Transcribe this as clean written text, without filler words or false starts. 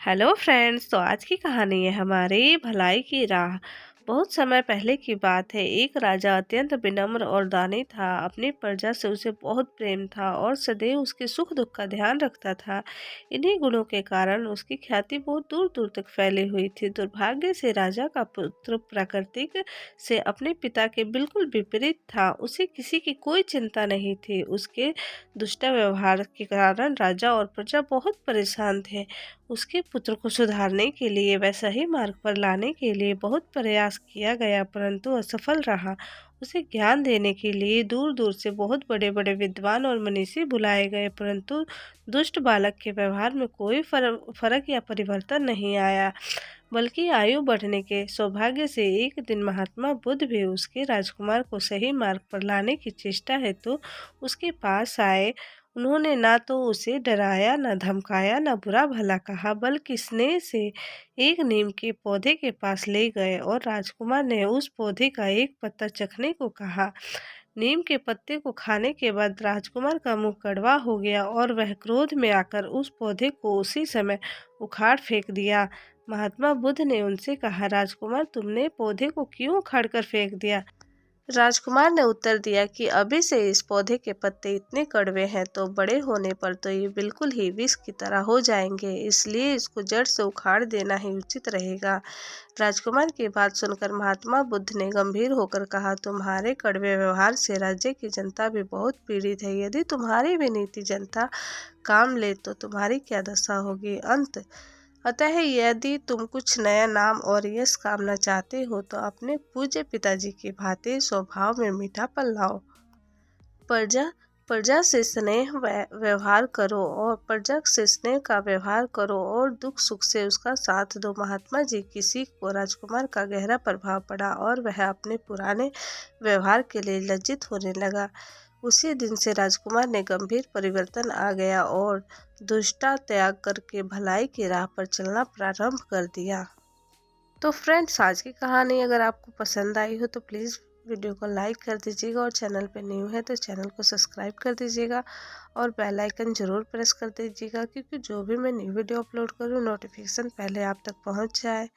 Hello friends. तो आज की कहानी है हमारी भलाई की राह। बहुत समय पहले की बात है। एक राजा अत्यंत विनम्र और दानी था। अपनी प्रजा से उसे बहुत प्रेम था और सदैव उसके सुख दुख का ध्यान रखता था। इन्हीं गुणों के कारण उसकी ख्याति बहुत दूर दूर तक फैली हुई थी। दुर्भाग्य से राजा का पुत्र प्राकृतिक से अपने पिता के बिल्कुल विपरीत था। उसे किसी की कोई चिंता नहीं थी। उसके दुष्ट व्यवहार के कारण राजा और प्रजा बहुत परेशान थे। उसके पुत्र को सुधारने के लिए व सही मार्ग पर लाने के लिए बहुत प्रयास किया गया, परंतु असफल रहा। उसे ज्ञान देने के लिए दूर दूर से बहुत बड़े बड़े विद्वान और मनीषी बुलाए गए, परंतु दुष्ट बालक के व्यवहार में कोई फर्क या परिवर्तन नहीं आया। बल्कि आयु बढ़ने के सौभाग्य से एक दिन महात्मा बुद्ध भी उसके राजकुमार को सही मार्ग पर लाने की चेष्टा हेतु उसके पास आए। उन्होंने ना तो उसे डराया, न धमकाया, न बुरा भला कहा, बल्कि स्नेह से एक नीम के पौधे के पास ले गए और राजकुमार ने उस पौधे का एक पत्ता चखने को कहा। नीम के पत्ते को खाने के बाद राजकुमार का मुंह कड़वा हो गया और वह क्रोध में आकर उस पौधे को उसी समय उखाड़ फेंक दिया। महात्मा बुद्ध ने उनसे कहा, राजकुमार, तुमने पौधे को क्यों उखाड़ कर फेंक दिया? राजकुमार ने उत्तर दिया कि अभी से इस पौधे के पत्ते इतने कड़वे हैं, तो बड़े होने पर तो ये बिल्कुल ही विष की तरह हो जाएंगे, इसलिए इसको जड़ से उखाड़ देना ही उचित रहेगा। राजकुमार की बात सुनकर महात्मा बुद्ध ने गंभीर होकर कहा, तुम्हारे कड़वे व्यवहार से राज्य की जनता भी बहुत पीड़ित है। यदि तुम्हारी भी नीति जनता काम ले तो तुम्हारी क्या दशा होगी। अतः यदि तुम कुछ नया नाम और यश कामना चाहते हो तो अपने पूज्य पिताजी की भांति स्वभाव में मीठापन लाओ। प्रजा प्रजा से स्नेह व्यवहार करो और प्रजा से स्नेह का व्यवहार करो और दुख सुख से उसका साथ दो। महात्मा जी की सीख को राजकुमार का गहरा प्रभाव पड़ा और वह अपने पुराने व्यवहार के लिए लज्जित होने लगा। उसी दिन से राजकुमार ने गंभीर परिवर्तन आ गया और दुष्टता त्याग करके भलाई की राह पर चलना प्रारंभ कर दिया। तो फ्रेंड्स, आज की कहानी अगर आपको पसंद आई हो तो प्लीज़ वीडियो को लाइक कर दीजिएगा और चैनल पे न्यू है तो चैनल को सब्सक्राइब कर दीजिएगा और बेल आइकन ज़रूर प्रेस कर दीजिएगा, क्योंकि जो भी मैं न्यू वीडियो अपलोड करूँ नोटिफिकेशन पहले आप तक पहुंच जाए।